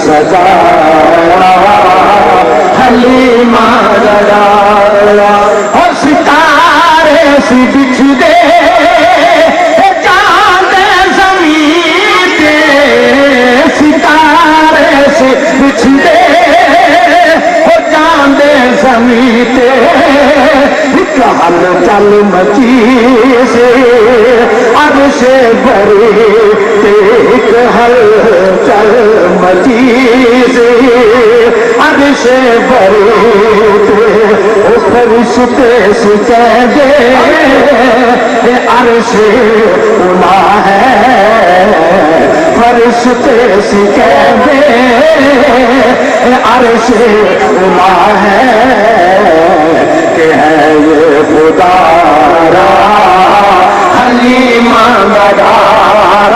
سجایا حلیمہ لڑایا اور ستارے سی بچھ دے چاند زمین دے ستارے سی بچھ دے چاند زمین دے ہل چل مچی سے عرش بری ایک ہل چل مچی سے عرش بری فرشتے سے کہہ دے عرش اولا ہے فرشتے سے کہہ دے عرش اولا ہے کہ ہے یہ خدا را حلیمہ لڑایا